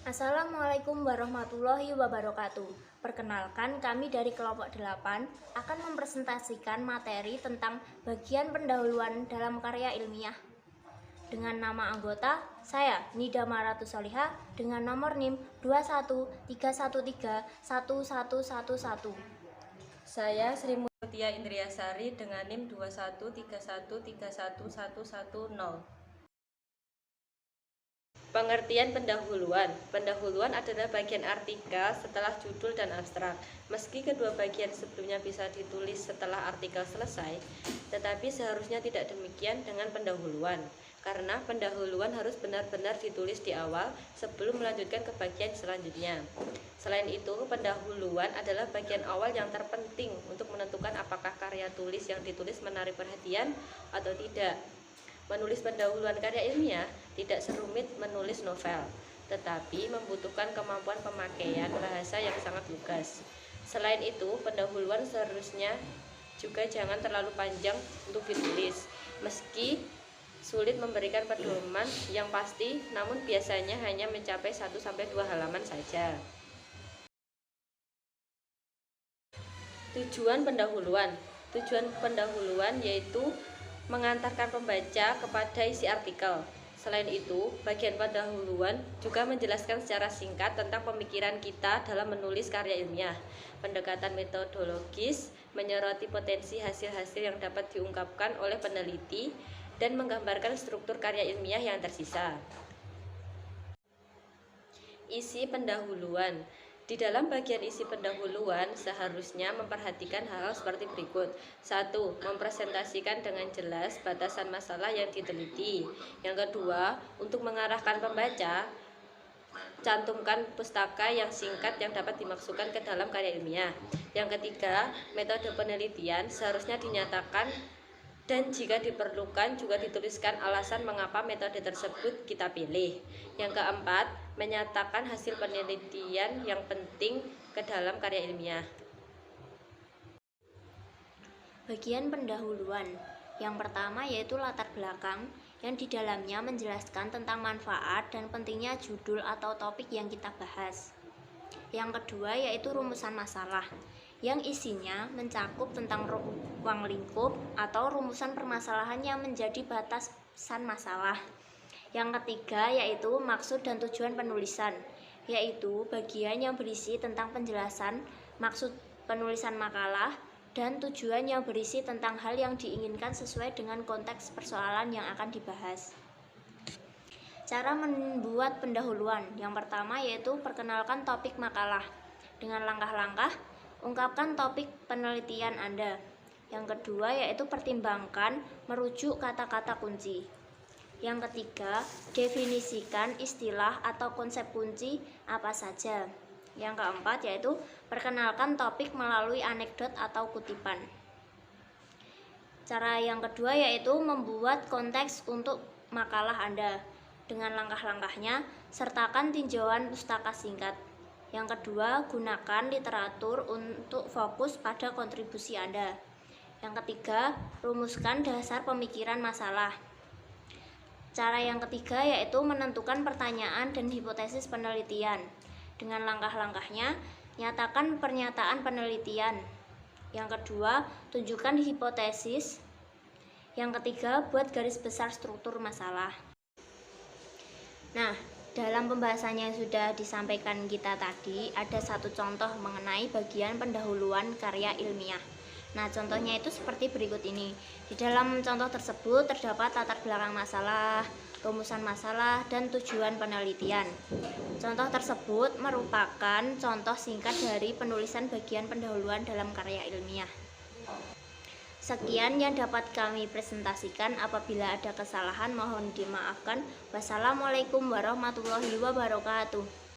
Assalamualaikum warahmatullahi wabarakatuh. Perkenalkan, kami dari kelompok 8 akan mempresentasikan materi tentang bagian pendahuluan dalam karya ilmiah. Dengan nama anggota, saya Nida Maratu Solihah dengan nomor NIM 213131111. Saya Sri Mutia Indriasari dengan NIM 213131110. Pengertian pendahuluan. Pendahuluan adalah bagian artikel setelah judul dan abstrak. Meski kedua bagian sebelumnya bisa ditulis setelah artikel selesai, tetapi seharusnya tidak demikian dengan pendahuluan, karena pendahuluan harus benar-benar ditulis di awal sebelum melanjutkan ke bagian selanjutnya. Selain itu, pendahuluan adalah bagian awal yang terpenting untuk menentukan apakah karya tulis yang ditulis menarik perhatian atau tidak. Menulis pendahuluan karya ilmiah tidak serumit menulis novel, tetapi membutuhkan kemampuan pemakaian bahasa yang sangat lugas. Selain itu, pendahuluan seharusnya juga jangan terlalu panjang untuk ditulis, meski sulit memberikan pedoman yang pasti, namun biasanya hanya mencapai 1-2 halaman saja. Tujuan pendahuluan. Tujuan pendahuluan yaitu mengantarkan pembaca kepada isi artikel. Selain itu, bagian pendahuluan juga menjelaskan secara singkat tentang pemikiran kita dalam menulis karya ilmiah. Pendekatan metodologis menyoroti potensi hasil-hasil yang dapat diungkapkan oleh peneliti dan menggambarkan struktur karya ilmiah yang tersisa. Isi pendahuluan. Di dalam bagian isi pendahuluan seharusnya memperhatikan hal-hal seperti berikut. 1. Mempresentasikan dengan jelas batasan masalah yang diteliti. Yang kedua, untuk mengarahkan pembaca, cantumkan pustaka yang singkat yang dapat dimasukkan ke dalam karya ilmiah. Yang ketiga, metode penelitian seharusnya dinyatakan dan jika diperlukan juga dituliskan alasan mengapa metode tersebut kita pilih. Yang keempat, menyatakan hasil penelitian yang penting ke dalam karya ilmiah. Bagian pendahuluan. Yang pertama yaitu latar belakang, yang di dalamnya menjelaskan tentang manfaat dan pentingnya judul atau topik yang kita bahas. Yang kedua yaitu rumusan masalah, yang isinya mencakup tentang ruang lingkup atau rumusan permasalahan yang menjadi batasan masalah. Yang ketiga yaitu maksud dan tujuan penulisan, yaitu bagian yang berisi tentang penjelasan maksud penulisan makalah dan tujuan yang berisi tentang hal yang diinginkan sesuai dengan konteks persoalan yang akan dibahas. Cara membuat pendahuluan. Yang pertama yaitu perkenalkan topik makalah. Dengan langkah-langkah, ungkapkan topik penelitian Anda. Yang kedua yaitu pertimbangkan merujuk kata-kata kunci. Yang ketiga, definisikan istilah atau konsep kunci apa saja. Yang keempat yaitu perkenalkan topik melalui anekdot atau kutipan. Cara yang kedua yaitu membuat konteks untuk makalah Anda. Dengan langkah-langkahnya, sertakan tinjauan pustaka singkat. Yang kedua, gunakan literatur untuk fokus pada kontribusi Anda. Yang ketiga, rumuskan dasar pemikiran masalah. Cara yang ketiga yaitu menentukan pertanyaan dan hipotesis penelitian. Dengan langkah-langkahnya, nyatakan pernyataan penelitian. Yang kedua, tunjukkan hipotesis. Yang ketiga, buat garis besar struktur masalah. Nah, dalam pembahasannya yang sudah disampaikan kita tadi, ada satu contoh mengenai bagian pendahuluan karya ilmiah. Nah, contohnya itu seperti berikut ini. Di dalam contoh tersebut terdapat latar belakang masalah, rumusan masalah, dan tujuan penelitian. Contoh tersebut merupakan contoh singkat dari penulisan bagian pendahuluan dalam karya ilmiah. Sekian yang dapat kami presentasikan. Apabila ada kesalahan mohon dimaafkan. Wassalamualaikum warahmatullahi wabarakatuh.